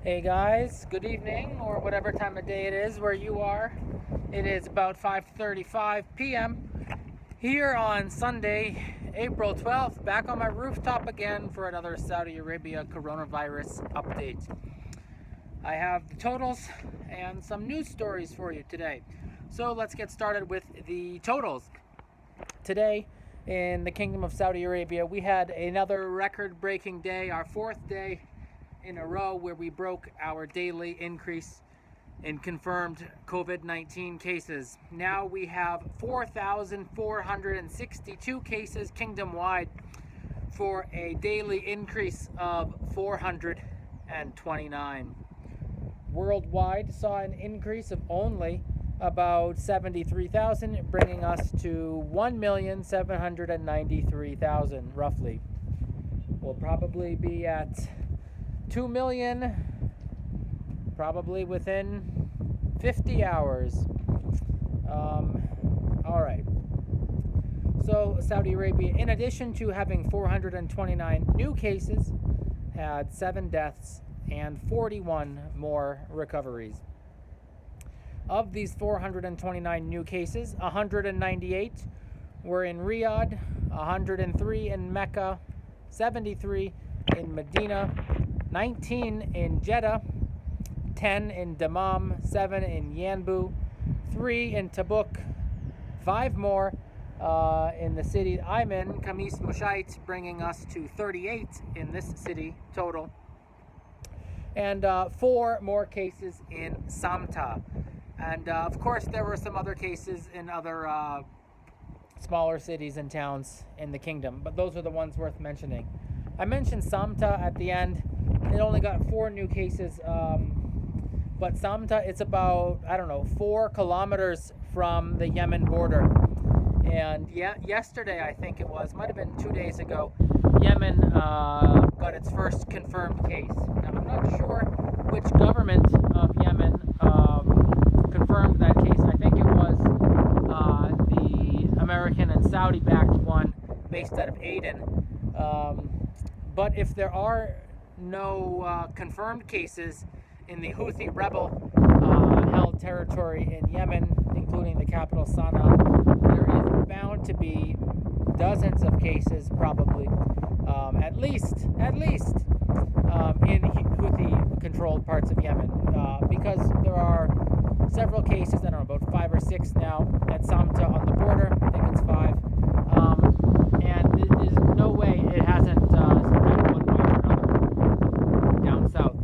Hey guys, good evening, or whatever time of day it is where you are. It is about 5:35 p.m. here on Sunday, April 12th, back on my rooftop again for another Saudi Arabia coronavirus update. I have the totals and some news stories for you today. So let's get started with the totals. Today, in the Kingdom of Saudi Arabia, we had another record-breaking day, our fourth day in a row where we broke our daily increase in confirmed COVID-19 cases. Now we have 4,462 cases kingdom-wide for a daily increase of 429. Worldwide saw an increase of only about 73,000, bringing us to 1,793,000 roughly. We'll probably be at 2 million probably within 50 hours. All right. So Saudi Arabia, in addition to having 429 new cases, had 7 deaths and 41 more recoveries. Of these 429 new cases, 198 were in Riyadh, 103 in Mecca, 73 in Medina, 19 in Jeddah, 10 in Dammam, 7 in Yanbu, 3 in Tabuk, 5 more in the city I'm in, Khamis Mushait, bringing us to 38 in this city total, and 4 more cases in Samta. And of course there were some other cases in other smaller cities and towns in the kingdom, but those are the ones worth mentioning. I mentioned Samta at the end. It only got 4 new cases, but Samta, it's about, 4 kilometers from the Yemen border. And yesterday, I think it was, might have been 2 days ago, Yemen got its first confirmed case. Now, I'm not sure which government of Yemen confirmed that case. I think it was the American and Saudi-backed one based out of Aden. But if there are no confirmed cases in the Houthi rebel held territory in Yemen, including the capital Sana'a, there is bound to be dozens of cases, probably at least in Houthi-controlled parts of Yemen, because there are several cases. I don't know, about 5 or 6 now at Samta on the border. I think it's 5, and there's no way it hasn't spread one way or another down south.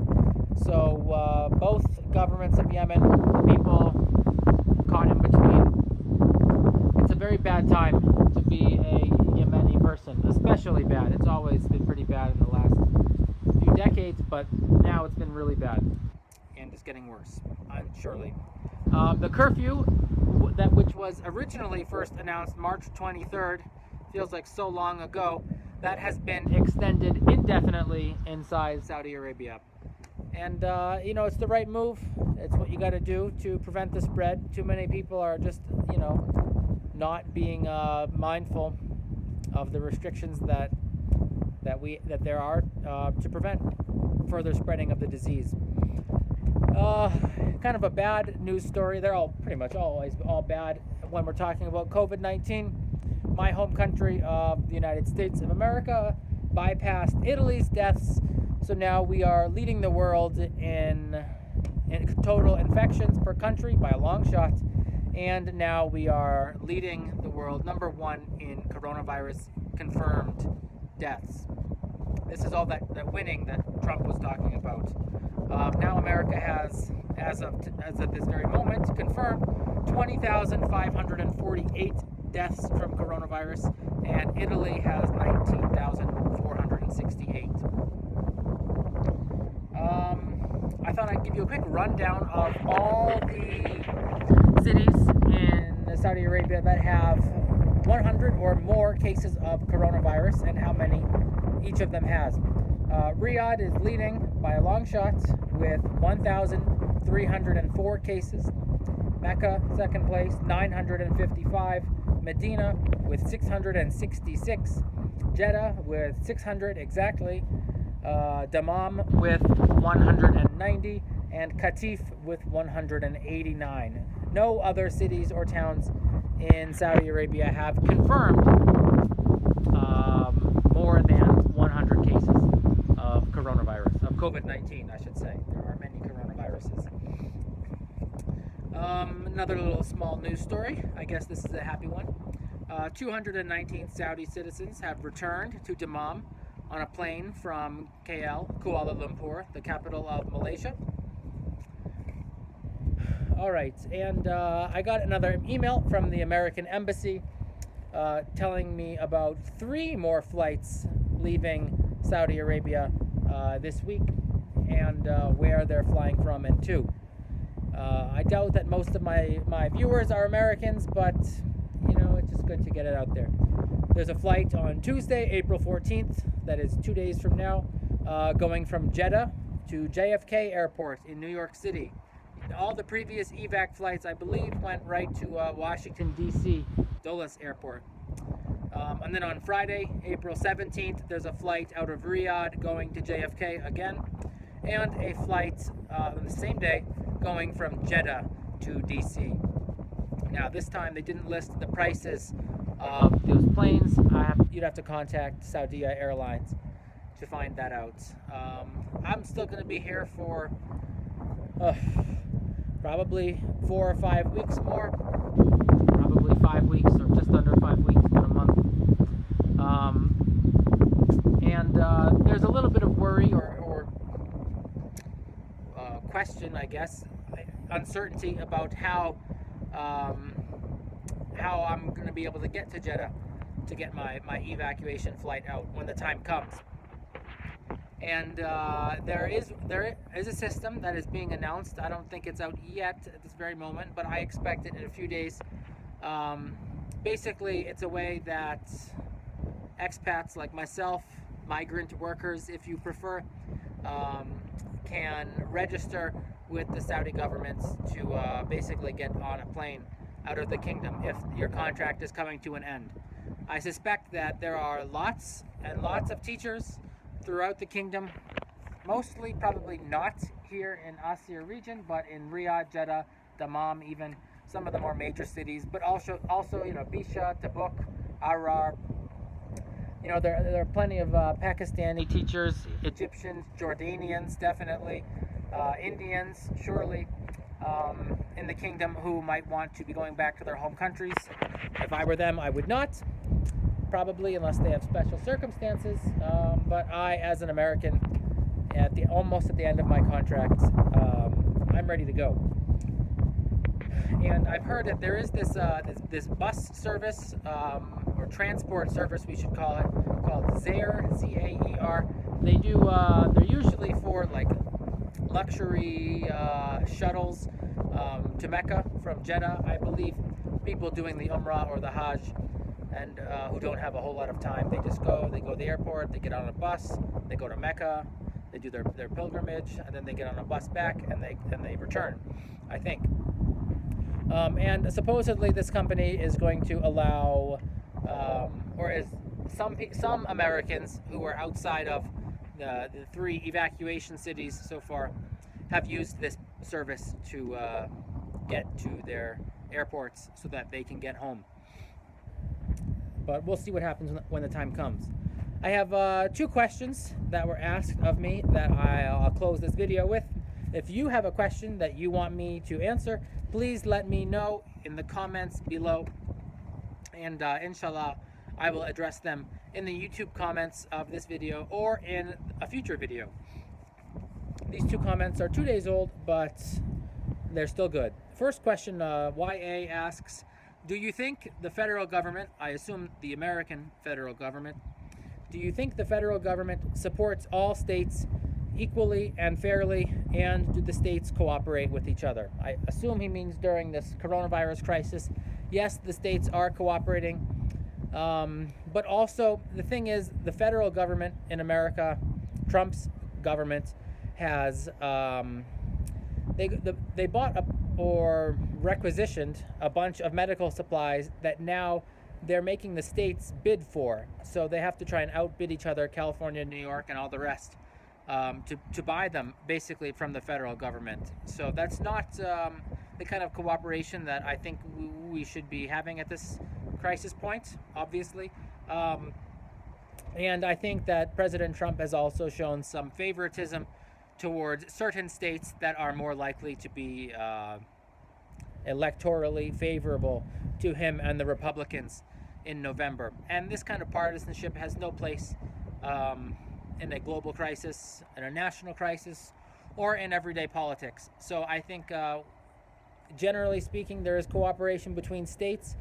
So both governments of Yemen, the people caught in between. It's a very bad time to be a Yemeni person, especially bad. It's always been pretty bad in the last few decades, but now it's been really bad, and it's getting worse, surely. The curfew, which was originally first announced March 23rd, feels like so long ago, that has been extended indefinitely inside Saudi Arabia. And, it's the right move. It's what you got to do to prevent the spread. Too many people are just, not being mindful of the restrictions that there are to prevent further spreading of the disease. Kind of a bad news story. They're all pretty much always all bad when we're talking about COVID-19. My home country of the United States of America bypassed Italy's deaths, so now we are leading the world in total infections per country by a long shot, and now we are leading the world number 1 in coronavirus confirmed deaths. This is all that winning that Trump was talking about. Now America has, as of this very moment, confirmed 20,548 deaths from coronavirus, and Italy has 19,468. I thought I'd give you a quick rundown of all the cities in Saudi Arabia that have 100 or more cases of coronavirus and how many each of them has. Riyadh is leading by a long shot with 1,304 cases. Mecca, second place, 955. Medina with 666. Jeddah with 600 exactly. Dammam with 190, and Qatif with 189. No other cities or towns in Saudi Arabia have confirmed more than 100 cases of coronavirus, of COVID-19, I should say. There are many coronaviruses. Another little small news story. I guess this is a happy one. 219 Saudi citizens have returned to Dammam on a plane from KL, Kuala Lumpur, the capital of Malaysia. All right, and I got another email from the American Embassy telling me about 3 more flights leaving Saudi Arabia this week, and where they're flying from, and to. I doubt that most of my viewers are Americans, but you know, it's just good to get it out there. There's a flight on Tuesday, April 14th, that is 2 days from now, going from Jeddah to JFK Airport in New York City. All the previous evac flights, I believe, went right to Washington, D.C. Dulles Airport. And then on Friday, April 17th, there's a flight out of Riyadh going to JFK again, and a flight on the same day going from Jeddah to D.C. Now, this time they didn't list the prices of those planes. You'd have to contact Saudi Airlines to find that out. I'm still going to be here for probably 4 or 5 weeks more. Probably 5 weeks, or just under 5 weeks, about a month. And there's a little bit of worry or question, I guess, uncertainty about how I'm going to be able to get to Jeddah to get my evacuation flight out when the time comes. And there is a system that is being announced. I don't think it's out yet at this very moment, but I expect it in a few days. Basically, it's a way that expats like myself, migrant workers, if you prefer, can register with the Saudi government to basically get on a plane out of the kingdom if your contract is coming to an end. I suspect that there are lots and lots of teachers throughout the kingdom, mostly probably not here in Aseer region, but in Riyadh, Jeddah, Dammam, even some of the more major cities, but also you know, Bisha, Tabuk, Arar. You know, there are plenty of Pakistani teachers, Egyptians, Jordanians, definitely, Indians, surely, in the kingdom who might want to be going back to their home countries. If I were them, I would not, probably, unless they have special circumstances. But I, as an American, almost at the end of my contract, I'm ready to go. And I've heard that there is this bus service, or transport service, we should call it, called Zair, Z-A-E-R. They do, they're usually for like luxury shuttles to Mecca from Jeddah. I believe people doing the Umrah or the Hajj, and who don't have a whole lot of time. They go to the airport, they get on a bus, they go to Mecca, they do their pilgrimage, and then they get on a bus back and they return, I think. And supposedly this company is going to allow, or is some Americans who are outside of the 3 evacuation cities so far have used this service to get to their airports so that they can get home. But we'll see what happens when the time comes. I have 2 questions that were asked of me that I'll close this video with. If you have a question that you want me to answer, please let me know in the comments below, and inshallah I will address them in the YouTube comments of this video or in a future video. These 2 comments are 2 days old, but they're still good. First question, YA asks, do you think the federal government, I assume the American federal government, do you think the federal government supports all states equally and fairly, and do the states cooperate with each other? I assume he means during this coronavirus crisis. Yes, the states are cooperating, but also the thing is, the federal government in America, Trump's government, has they bought or requisitioned a bunch of medical supplies that now they're making the states bid for. So they have to try and outbid each other, California, New York, and all the rest. to buy them basically from the federal government. So that's not the kind of cooperation that I think we should be having at this crisis point, obviously. And I think that President Trump has also shown some favoritism towards certain states that are more likely to be electorally favorable to him and the Republicans in November. And this kind of partisanship has no place in a global crisis, in a national crisis, or in everyday politics. So I think, generally speaking, there is cooperation between states,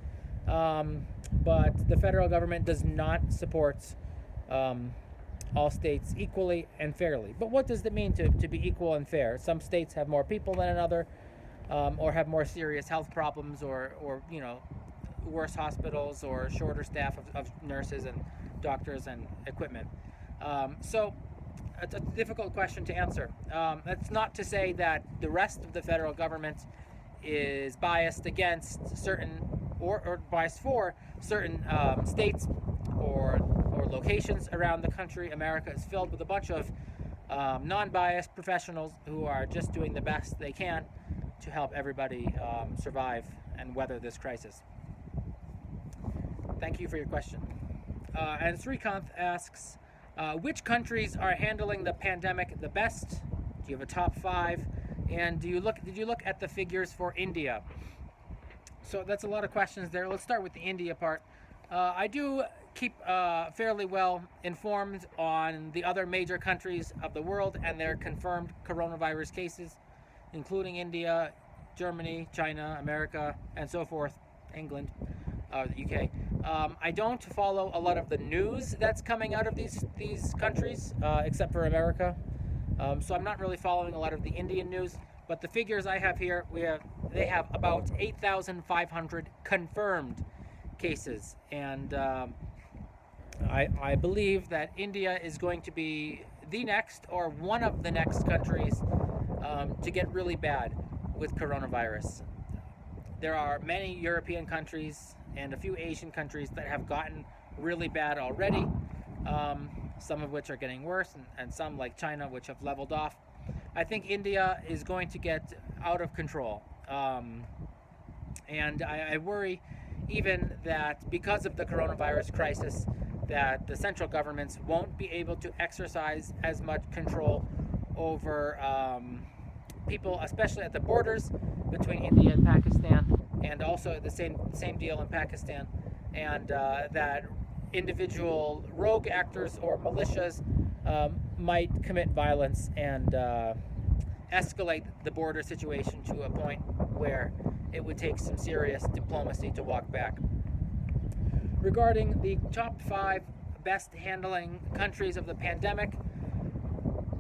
but the federal government does not support all states equally and fairly. But what does it mean to be equal and fair? Some states have more people than another, or have more serious health problems, or worse hospitals, or shorter staff of nurses and doctors and equipment. So it's a difficult question to answer. That's not to say that the rest of the federal government is biased against certain or biased for certain states or locations around the country. America is filled with a bunch of non-biased professionals who are just doing the best they can to help everybody survive and weather this crisis. Thank you for your question. And Srikanth asks, which countries are handling the pandemic the best? Do you have a top 5? And did you look at the figures for India? So that's a lot of questions there. Let's start with the India part. I do keep fairly well informed on the other major countries of the world and their confirmed coronavirus cases, including India, Germany, China, America, and so forth, England, the UK. I don't follow a lot of the news that's coming out of these countries, except for America. So I'm not really following a lot of the Indian news. But the figures I have here, they have about 8,500 confirmed cases, and I believe that India is going to be the next or one of the next countries to get really bad with coronavirus. There are many European countries and a few Asian countries that have gotten really bad already, some of which are getting worse, and some like China, which have leveled off. I think India is going to get out of control, and I worry even that because of the coronavirus crisis, that the central governments won't be able to exercise as much control over people, especially at the borders between India and Pakistan, and also the same deal in Pakistan, and that individual rogue actors or militias might commit violence and escalate the border situation to a point where it would take some serious diplomacy to walk back. Regarding the top 5 best handling countries of the pandemic,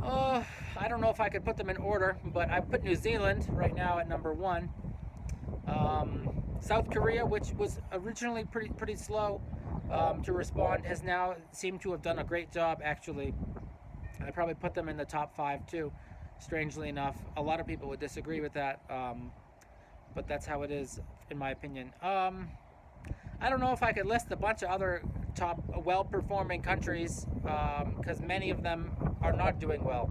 I don't know if I could put them in order, but I put New Zealand right now at number 1. South Korea, which was originally pretty slow to respond, has now seemed to have done a great job. Actually, I probably put them in the top 5 too, strangely enough. A lot of people would disagree with that, but that's how it is in my opinion. I don't know if I could list a bunch of other top well-performing countries, because many of them are not doing well.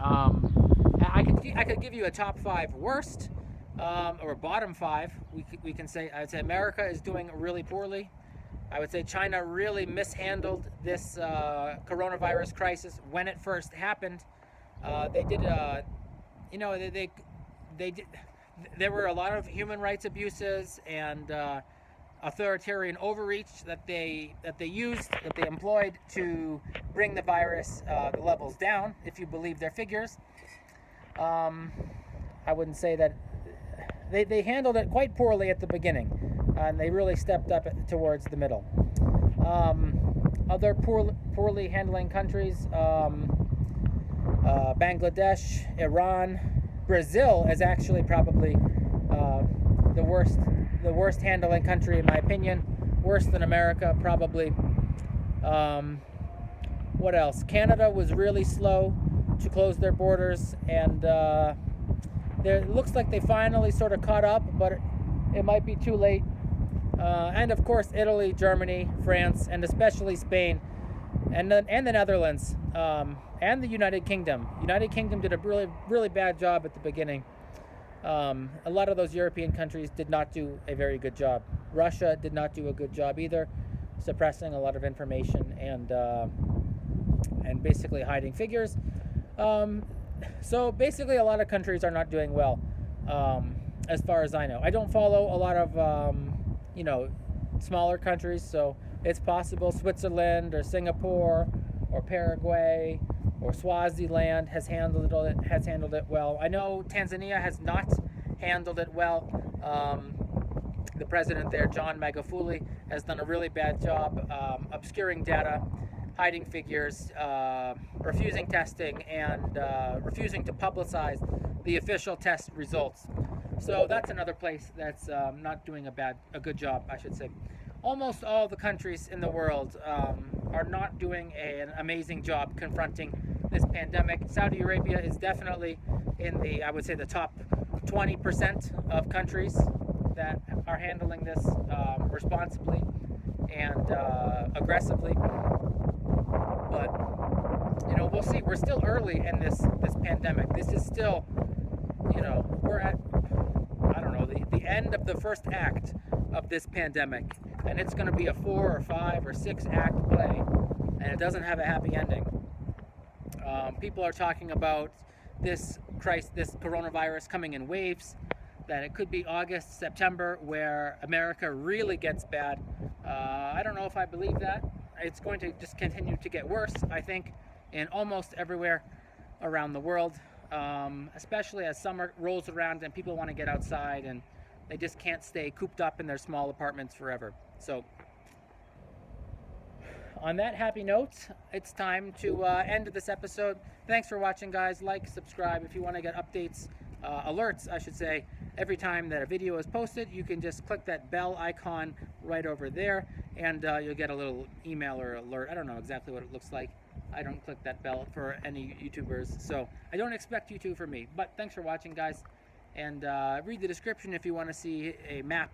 I could give you a top 5 worst, or bottom 5. We can say, I'd say America is doing really poorly. I would say China really mishandled this coronavirus crisis when it first happened. They did, they did. There were a lot of human rights abuses and authoritarian overreach that they employed to bring the virus the levels down, if you believe their figures. I wouldn't say that they handled it quite poorly at the beginning, and they really stepped up towards the middle. Other poorly handling countries, Bangladesh, Iran, Brazil is actually probably the worst handling country in my opinion, worse than America probably. What else? Canada was really slow to close their borders, and it looks like they finally sort of caught up, but it might be too late. And of course Italy, Germany, France, and especially Spain, and the Netherlands, and the United Kingdom. United Kingdom did a really bad job at the beginning. A lot of those European countries did not do a very good job. Russia did not do a good job either, suppressing a lot of information and basically hiding figures. So basically, a lot of countries are not doing well, as far as I know. I don't follow a lot of smaller countries, so it's possible Switzerland or Singapore or Paraguay or Swaziland has handled it well. I know Tanzania has not handled it well. The president there, John Magufuli, has done a really bad job obscuring data, hiding figures, refusing testing, and refusing to publicize the official test results. So that's another place that's not doing a good job, I should say. Almost all the countries in the world are not doing an amazing job confronting this pandemic. Saudi Arabia is definitely in I would say, the top 20% of countries that are handling this responsibly and aggressively. But we'll see. We're still early in this pandemic. This is still, we're at, I don't know, the end of the first act of this pandemic, and it's going to be a 4 or 5 or 6 act play, and it doesn't have a happy ending. People are talking about this coronavirus coming in waves, that it could be August, September, where America really gets bad. I don't know if I believe that. It's going to just continue to get worse, I think, in almost everywhere around the world, especially as summer rolls around and people want to get outside and they just can't stay cooped up in their small apartments forever. So on that happy note, it's time to end this episode. Thanks for watching, guys. Like, subscribe. If you want to get updates, alerts, I should say, every time that a video is posted, you can just click that bell icon right over there, and you'll get a little email or alert. I don't know exactly what it looks like. I don't click that bell for any YouTubers, so I don't expect you to for me. But thanks for watching, guys, and read the description if you want to see a map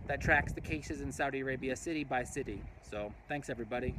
that tracks the cases in Saudi Arabia city by city. So thanks, everybody.